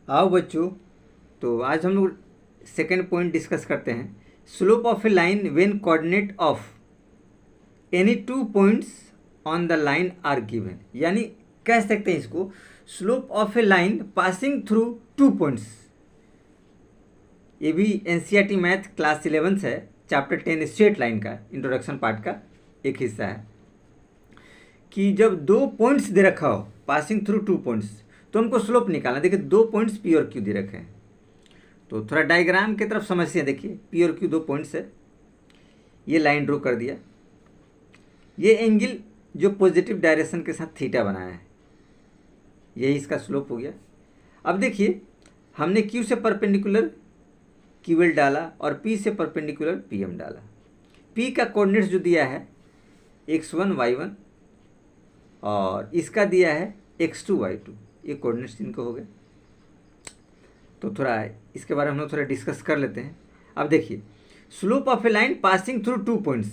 आओ बच्चों, तो आज हम लोग सेकेंड पॉइंट डिस्कस करते हैं। Slope of a line when coordinate of any two points on the line are given, यानी कह सकते हैं इसको slope of a line passing through two points. ये भी एनसीईआरटी मैथ क्लास 11 है, चैप्टर 10 स्ट्रेट लाइन का इंट्रोडक्शन पार्ट का एक हिस्सा है कि जब दो पॉइंट्स दे रखा हो पासिंग थ्रू टू पॉइंट्स तो हमको स्लोप निकालना। देखिए दो पॉइंट्स पी और क्यू दे रखे हैं, तो थोड़ा डायग्राम की तरफ समझते हैं। देखिए पी और क्यू दो पॉइंट्स है, ये लाइन ड्रॉ कर दिया, ये एंगल जो पॉजिटिव डायरेक्शन के साथ थीटा बनाया है, यही इसका स्लोप हो गया। अब देखिए हमने क्यू से परपेंडिकुलर क्यू एल डाला और पी से परपेंडिकुलर पी एम डाला। पी का कोऑर्डिनेट्स जो दिया है x1 y1 और इसका दिया है x2 y2, ये कोऑर्डिनेट्स इनको हो गए। तो थोड़ा इसके बारे में हम लोग थोड़ा डिस्कस कर लेते हैं। अब देखिए slope of a line passing through two points,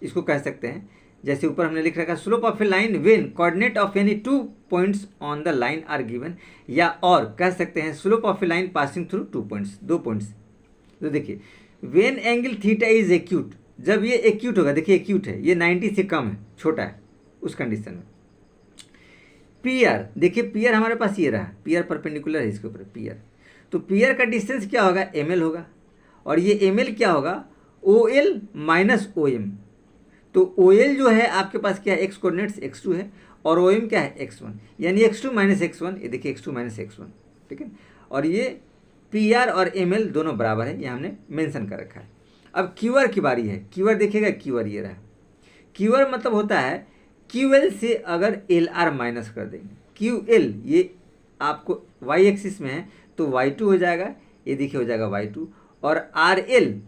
इसको कह सकते हैं जैसे ऊपर हमने लिख रखा slope of a line when coordinate of any two points on the line are given, या और कह सकते हैं slope of a line passing through two points, दो पॉइंट्स। तो देखिए when angle theta is acute, जब ये एक्यूट होगा, देखिए एक्यूट है, ये 90 से कम है, छोटा है, उस कंडीशन में पी आर, देखिए पी आर हमारे पास ये रहा, पी आर परपेंडिकुलर है इसके ऊपर पी आर, तो पी आर का डिस्टेंस क्या होगा एम एल होगा, और ये एम एल क्या होगा O L minus O M. तो ओ एल जो है आपके पास क्या है एक्स कोऑर्डिनेट्स x2 है, और ओ एम क्या है x1, यानी x2 माइनस x1, ये देखिए x2 माइनस x1, ठीक है। और ये पी आर और एम एल दोनों बराबर है, ये हमने मेंशन कर रखा है। अब क्यू आर की बारी है, क्यू आर देखिएगा, क्यू आर ये रहा, क्यू आर मतलब होता है क्यू एल से अगर एल आर माइनस कर देंगे, क्यू एल ये आपको वाई एक्सिस में है तो y2 हो जाएगा, ये देखिए हो जाएगा y2, और आर एल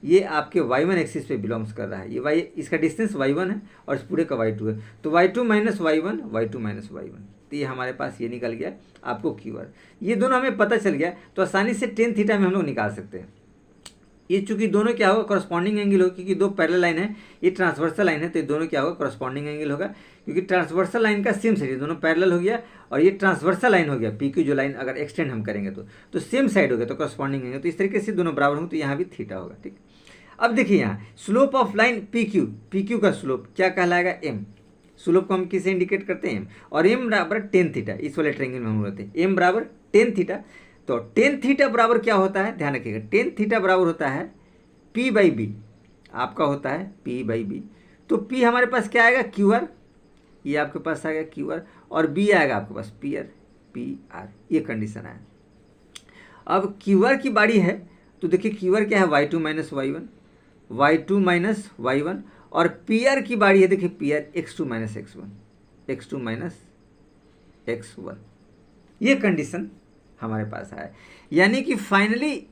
ये आपके y1 एक्सिस पे बिलोंग्स कर रहा है, ये y, इसका डिस्टेंस y1 है और इस पूरे का y2 है, तो y2 minus y1, y2 minus y1, तो ये हमारे पास ये निकल गया आपको क्यू आर। ये दोनों हमें पता चल गया तो आसानी से टेन थीटा में हम लोग निकाल सकते हैं। ये चूंकि दोनों क्या होगा कॉरस्पॉन्डिंग एंगल होगा, क्योंकि दो पैरेलल लाइन है, ये ट्रांसवर्सल लाइन है, तो ये दोनों क्या होगा कॉरस्पॉन्डिंग एंगल होगा, क्योंकि ट्रांसवर्सल लाइन का सेम साइड, ये दोनों पैरेलल हो गया और ये ट्रांसवर्सल लाइन हो गया, पी क्यू जो लाइन अगर एक्सटेंड हम करेंगे तो सेम साइड हो गया, तो कॉरस्पॉन्डिंग एंगल, तो इस तरीके से दोनों बराबर होंगे, तो यहाँ भी थीटा होगा, ठीक। अब देखिए यहाँ slope of line P Q का स्लोप क्या कहलाएगा एम, स्लोप को हम किसे इंडिकेट करते हैं एम, और एम बराबर टेन थीटा, इस वाले ट्रायंगल में हम रहते हैं एम बराबर टेन थीटा। तो टेन थीटा बराबर क्या होता है, ध्यान रखिएगा, टेन थीटा बराबर होता है पी बाई बी, आपका होता है पी बाई बी। तो पी हमारे पास क्या आएगा क्यू आर, ये आपके पास आएगा क्यू आर, और बी आएगा आपके पास पी आर, ये कंडीशन है। अब क्यू आर की बारी है, तो देखिए क्यू आर क्या है y2 minus y1, y2 minus y1, और पी आर की बारी है, देखिए P R x2 minus x1, x2 minus x1, ये कंडीशन हमारे पास है। यानी कि फाइनली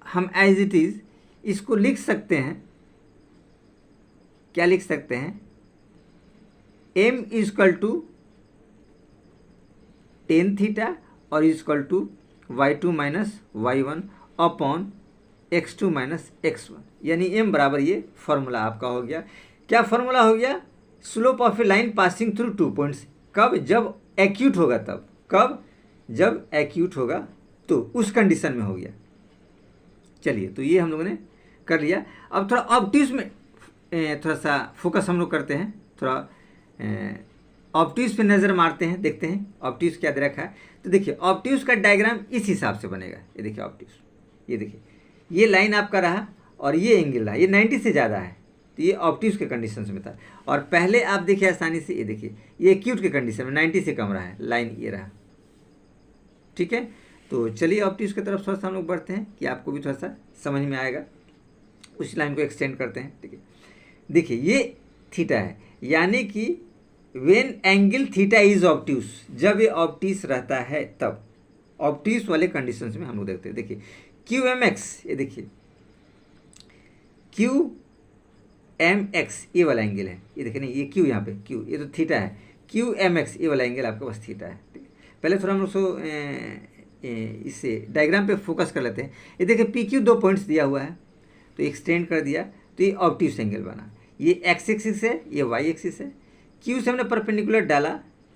हम एज इट इज इसको लिख सकते हैं, क्या लिख सकते हैं, m equal to tan theta और equal to y2 minus y1 upon x2 minus x1, यानी m बराबर ये फॉर्मूला आपका हो गया। क्या फॉर्मूला हो गया, slope of a line passing through two points, कब, जब एक्यूट होगा, तब कब, जब एक्यूट होगा, तो उस कंडीशन में हो गया। चलिए तो ये हम लोगों ने कर लिया। अब थोड़ा ऑब्ट्यूज में थोड़ा सा फोकस हम लोग करते हैं, थोड़ा ऑब्ट्यूज पे नज़र मारते हैं, देखते हैं ऑब्ट्यूज क्या दे रखा है। तो देखिए ऑब्ट्यूज का डायग्राम इस हिसाब से बनेगा, ये देखिए ऑब्ट्यूज, ये देखिए ये लाइन आपका रहा और ये एंगल रहा, ये 90 से ज़्यादा है, तो ये ऑब्ट्यूज के कंडीशन में था। और पहले आप देखिए आसानी से, ये देखिए ये एक्यूट के कंडीशन में 90 से कम रहा है, लाइन ये रहा, ठीक है। तो चलिए ऑब्ट्यूज की तरफ थोड़ा सा हम लोग बढ़ते हैं कि आपको भी थोड़ा सा समझ में आएगा, उस लाइन को एक्सटेंड करते हैं, ठीक है। देखिए ये थीटा है, यानी कि when angle theta is obtuse, जब ये ऑब्ट्यूज रहता है तब, ऑब्ट्यूज वाले कंडीशंस में हम लोग देखते हैं। देखिए क्यू एम एक्स, ये देखिए क्यू एम एक्स ये वाला एंगल है, ये देखिए नहीं, ये क्यू यहाँ पे क्यू, ये तो थीटा है, क्यू एम एक्स ये वाला एंगल आपके पास थीटा है, ठीक है। पहले थोड़ा हम लोग इससे डायग्राम पे फोकस कर लेते हैं। ये देखिए पी क्यू दो पॉइंट्स दिया हुआ है, तो एक्सटेंड कर दिया, तो ये ऑब्ट्यूज एंगल बना, ये एक्स एक्सिस है, ये वाई एक्सिस है। क्यू से हमने परपेंडिकुलर डाला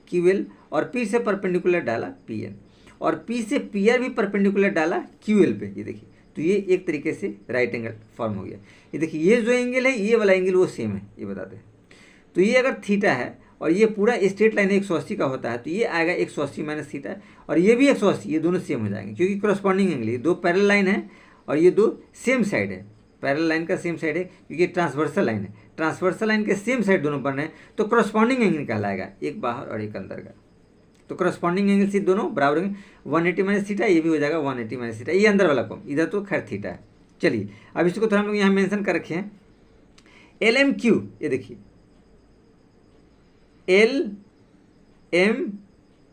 क्यू एल, और पी से परपेंडिकुलर डाला पी एन, और पी से पी आर भी परपेंडिकुलर डाला क्यू एल पे, ये देखिए, तो ये एक तरीके से राइट एंगल फॉर्म हो गया। ये देखिए ये जो एंगल है ये वाला एंगल वो सेम है, ये बताते हैं। तो ये अगर थीटा है और ये पूरा स्ट्रेट लाइन 180 का होता है तो ये आएगा 180 माइनस थीटा, और ये भी 180, ये दोनों सेम हो जाएंगे क्योंकि करस्पॉन्डिंग एंगल, ये दो पैरेलल लाइन है और ये दो सेम साइड है। पैरेलल लाइन का सेम साइड है क्योंकि ट्रांसवर्सल लाइन है, ट्रांसवर्सल लाइन के सेम साइड दोनों बन रहे हैं तो करस्पॉन्डिंग एंगल कहलाएगा, एक बाहर और एक अंदर का। तो करस्पॉन्डिंग एंगल से दोनों बराबर होंगे, 180 माइनस थीटा, ये भी हो जाएगा 180 माइनस थीटा, ये अंदर वाला कौन, इधर तो खैर थीटा है। चलिए अब इसको थोड़ा हम लोग यहाँ मेंशन कर रखे हैं, एल एम क्यू, ये देखिए एल एम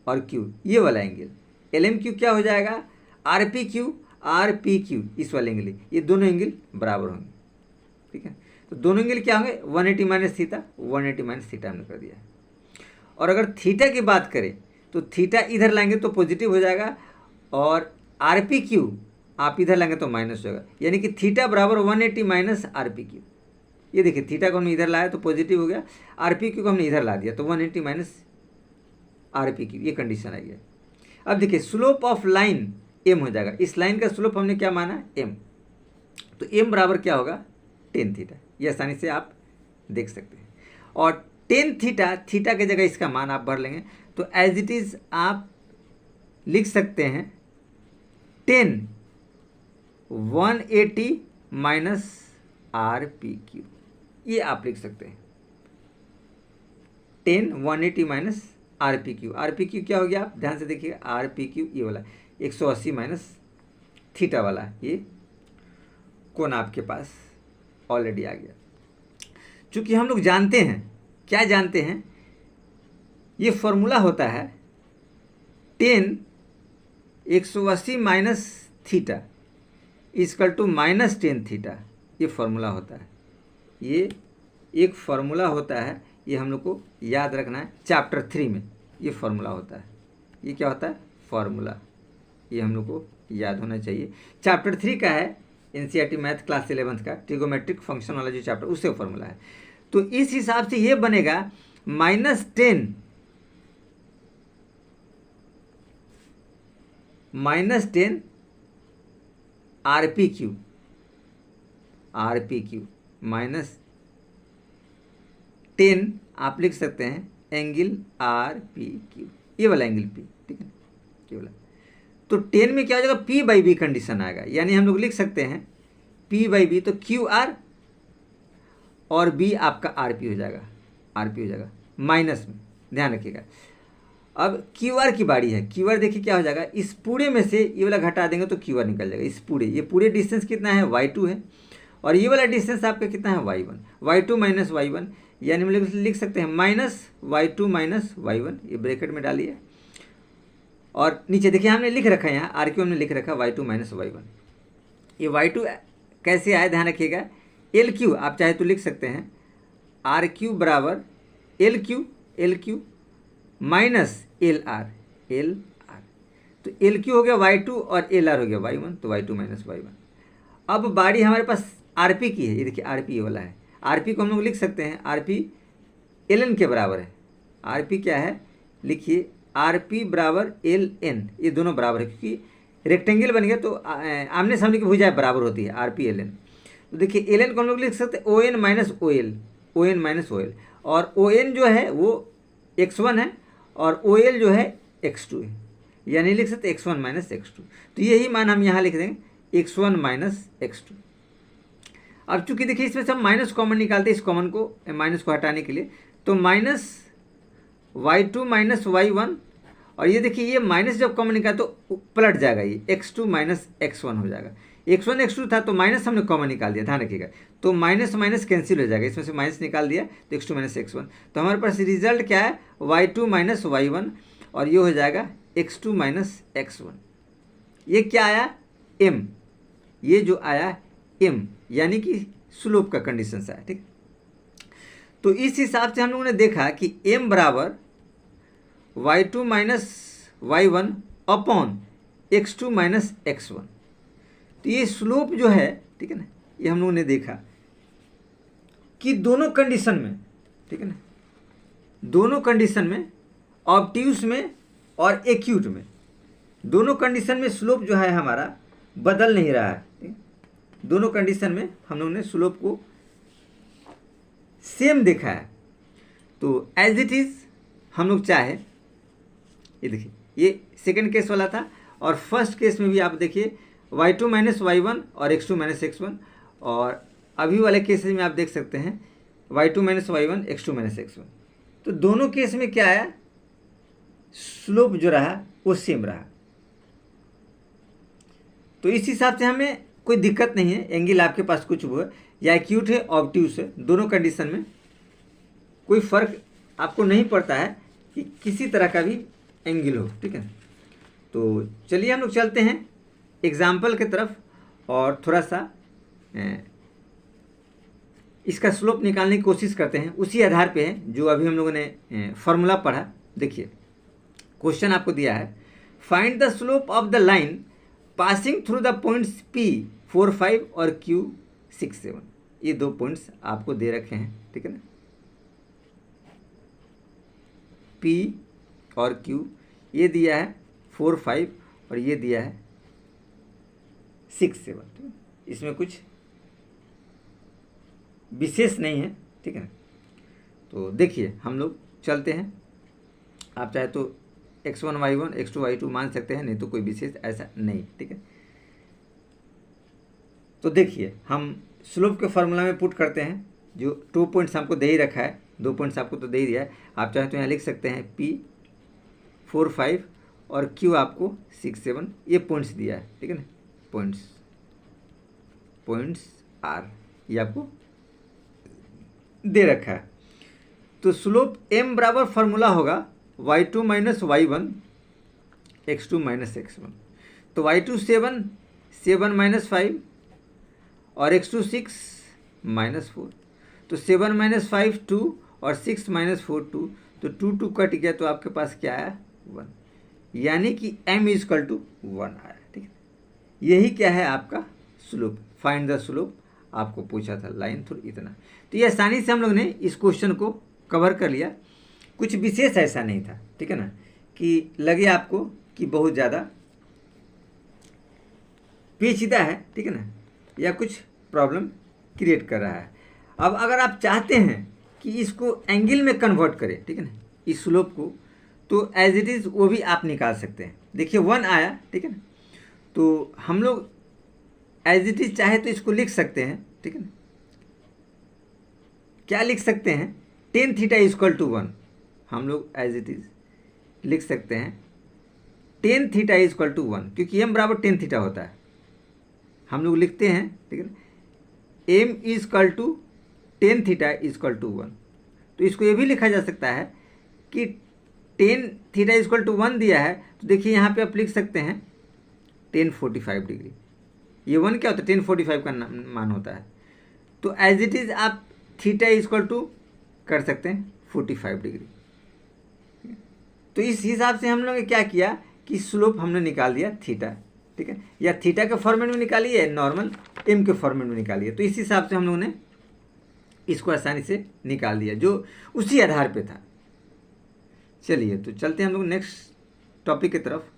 और क्यू, ये वाला एंगल एल एम क्यू क्या हो जाएगा, आर पी क्यू, इस वाले एंगल, ये दोनों एंगल बराबर होंगे, ठीक है। तो दोनों एंगल क्या होंगे, 180 माइनस थीटा, 180 माइनस थीटा हमने कर दिया है। और अगर थीटा की बात करें तो थीटा इधर लाएंगे तो पॉजिटिव हो जाएगा, और आर पी क्यू आप इधर लाएंगे तो माइनस होगा, यानी कि थीटा बराबर 180 माइनस आर पी क्यू। ये देखिए थीटा को हमने इधर लाया तो पॉजिटिव हो गया, आर पी क्यू को हमने इधर ला दिया तो 180 माइनस आर पी क्यू, ये कंडीशन आई है। अब देखिए स्लोप ऑफ लाइन एम हो जाएगा, इस लाइन का स्लोप हमने क्या माना, एम, तो एम बराबर क्या होगा, टेन थीटा, ये आसानी से आप देख सकते हैं। और टेन थीटा, थीटा की जगह इसका मान आप भर लेंगे तो एज इट इज़ आप लिख सकते हैं 10 180 माइनस आर पी क्यू, ये आप लिख सकते हैं 10 180 minus R P Q. R P Q क्या हो गया, आप ध्यान से देखिएगा, आर पी क्यू ये वाला 180 माइनस थीटा वाला, ये कोण आपके पास ऑलरेडी आ गया। चूँकि हम लोग जानते हैं, क्या जानते हैं, ये फॉर्मूला होता है 10 180 minus theta is equal to minus 10 theta, ये फॉर्मूला होता है, ये एक फॉर्मूला होता है, ये हम लोग को याद रखना है। चैप्टर 3 में ये फॉर्मूला होता है, ये क्या होता है, फॉर्मूला, ये हम लोग को याद होना चाहिए। चैप्टर 3 का है एनसीईआरटी मैथ क्लास 11th का, ट्रिगोमेट्रिक फंक्शन वाला जो चैप्टर, उससे फॉर्मूला है। तो इस हिसाब से ये बनेगा -10 आर पी क्यू माइनस 10 आप लिख सकते हैं एंगल आर पी क्यू, ये वाला एंगल पी, ठीक है, ये वाला। तो 10 में क्या हो जाएगा, P बाई बी कंडीशन आएगा, यानी हम लोग लिख सकते हैं P बाई बी, तो क्यू आर और B आपका आर पी हो जाएगा, माइनस में, ध्यान रखिएगा। अब क्यू आर की बारी है, क्यू आर देखिए क्या हो जाएगा, इस पूरे में से ये वाला घटा देंगे तो क्यू आर निकल जाएगा, इस पूरे, ये पूरे डिस्टेंस कितना है, y2 है, और ये वाला डिस्टेंस आपका कितना है, y2 माइनस y1, यानी हम लिख सकते हैं -y2 माइनस y1, ये ब्रैकेट में डालिए, और नीचे देखिए हमने लिख रखा है यहाँ आर क्यू, हमने लिख रखा y2 माइनस y1। ये y2 कैसे आया, ध्यान रखिएगा, एल क्यू आप चाहे तो लिख सकते हैं, आर क्यू बराबर L Q minus L R, तो एल क्यू हो गया y2 और एल आर हो गया y1, तो y2 माइनस y1। अब बारी हमारे पास आर पी की है, ये देखिए आर पी ये वाला है, आर पी को हम लोग लिख सकते हैं, आर पी एल एन के बराबर है, आर पी क्या है, लिखिए आर पी बराबर एल एन, ये दोनों बराबर है क्योंकि रेक्टेंगल बन गया तो आमने सामने की भुजाएं बराबर होती है, आर पी एल एन। तो देखिए एल एन को हम लोग लिख सकते हैं O N minus O L, और ओ एन जो है वो x1 है और ओ एल जो है x2 है, यानी लिख सकते x1 माइनस x2, तो यही मान हम यहाँ लिख देंगे x1 माइनस x2। अब चूंकि देखिए इसमें से हम माइनस कॉमन निकालते हैं, इस कॉमन को माइनस को हटाने के लिए, तो माइनस y2 माइनस y1, और ये देखिए ये माइनस जब कॉमन निकाले तो पलट जाएगा, ये x2 माइनस x1 हो जाएगा, x1 x2 था तो माइनस हमने कॉमन निकाल दिया, ध्यान रखिएगा, तो माइनस माइनस कैंसिल हो जाएगा, इसमें से माइनस निकाल दिया तो x2 माइनस x1, तो हमारे पास रिजल्ट क्या है, y2 माइनस y1, और ये हो जाएगा x2 माइनस x1। ये क्या आया, m, ये जो आया m, यानी कि स्लोप का कंडीशन से आया, ठीक। तो इस हिसाब से हम लोगों ने देखा कि m बराबर y2 minus y1 upon x2 minus x1, तो ये स्लोप जो है, ठीक है ना, ये हम लोगों ने देखा कि दोनों कंडीशन में, ठीक है ना, दोनों कंडीशन में, ऑब्ट्यूस में और एक्यूट में, दोनों कंडीशन में स्लोप जो है हमारा बदल नहीं रहा है, ठीक? दोनों कंडीशन में हम लोगों ने स्लोप को सेम देखा है। तो एज इट इज़ हम लोग चाहे, ये देखिए ये सेकंड केस वाला था, और फर्स्ट केस में भी आप देखिए y2 माइनस y1 और x2 माइनस x1, और अभी वाले केसेस में आप देख सकते हैं y2 minus y1 x2 minus x1। तो दोनों केस में क्या आया, स्लोप जो रहा वो सेम रहा। तो इस हिसाब से हमें कोई दिक्कत नहीं है, एंगल आपके पास कुछ वो है या एक्यूट है ऑब्ट्यूस है, दोनों कंडीशन में कोई फर्क आपको नहीं पड़ता है कि किसी तरह का भी एंगल हो, ठीक है। तो चलिए हम लोग चलते हैं एग्जाम्पल की तरफ और थोड़ा सा इसका स्लोप निकालने की कोशिश करते हैं। उसी आधार पे है जो अभी हम लोगों ने फॉर्मूला पढ़ा। देखिए क्वेश्चन आपको दिया है, find the slope of the line passing through the points P 4, 5 और Q 6, 7। ये दो पॉइंट्स आपको दे रखे हैं, ठीक है ना, P और Q, ये दिया है 4, 5 और ये दिया है 6, 7। इसमें कुछ विशेष नहीं है, ठीक है ना। तो देखिए हम लोग चलते हैं, आप चाहे तो x1 y1 x2 y2 मान सकते हैं, नहीं तो कोई विशेष ऐसा नहीं, ठीक है। तो देखिए हम स्लोप के फॉर्मूला में पुट करते हैं, जो 2 पॉइंट्स हमको दे ही रखा है, 2 पॉइंट्स आपको तो दे ही दिया है। आप चाहे तो यहाँ लिख सकते हैं P 4, 5 और Q आपको 6, 7, ये पॉइंट्स दिया है, ठीक है ना, पॉइंट्स R ये आपको दे रखा है। तो स्लोप m बराबर फार्मूला होगा y2 minus y1 x2 minus x1। तो y2 7, 7 माइनस 5 और x2 6 माइनस 4। तो 7 माइनस 5 2 और 6 माइनस 4 2, तो 2 2 कट गया, तो आपके पास क्या आया 1, यानी कि m इजकल टू 1 आया, ठीक है। यही क्या है आपका स्लोप, फाइंड द स्लोप आपको पूछा था लाइन थ्रू इतना। तो ये आसानी से हम लोग ने इस क्वेश्चन को कवर कर लिया, कुछ विशेष ऐसा नहीं था, ठीक है ना, कि लगे आपको कि बहुत ज़्यादा पेचीदा है, ठीक है ना, या कुछ प्रॉब्लम क्रिएट कर रहा है। अब अगर आप चाहते हैं कि इसको एंगल में कन्वर्ट करें, ठीक है ना, इस स्लोप को, तो एज इट इज़ वो भी आप निकाल सकते हैं। देखिए 1 आया, ठीक है ना, तो हम लोग एज इट इज़ चाहे तो इसको लिख सकते हैं, ठीक है ना, क्या लिख सकते हैं, tan थीटा इजक्वल टू 1। हम लोग एज इट इज़ लिख सकते हैं tan थीटा इजक्वल टू 1, क्योंकि m बराबर tan थीटा होता है। हम लोग लिखते हैं, ठीक है ना, m is equal to tan theta is equal to 1। तो इसको ये भी लिखा जा सकता है कि tan थीटा इजक्वल टू 1 दिया है, तो देखिए यहाँ पे आप लिख सकते हैं tan 45 डिग्री। ये 1 क्या होता है, tan 45 का मान होता है। तो एज इट इज़ आप थीटा इजक्वल टू कर सकते हैं 45 डिग्री। तो इस हिसाब से हम लोग ने क्या किया कि स्लोप हमने निकाल दिया थीटा, ठीक है, या थीटा के फॉर्मेट में निकाली है, नॉर्मल m के फॉर्मेट में निकाली है। तो इस हिसाब से हम लोगों ने इसको आसानी से निकाल दिया, जो उसी आधार पे था। चलिए तो चलते हैं हम लोग नेक्स्ट टॉपिक की तरफ।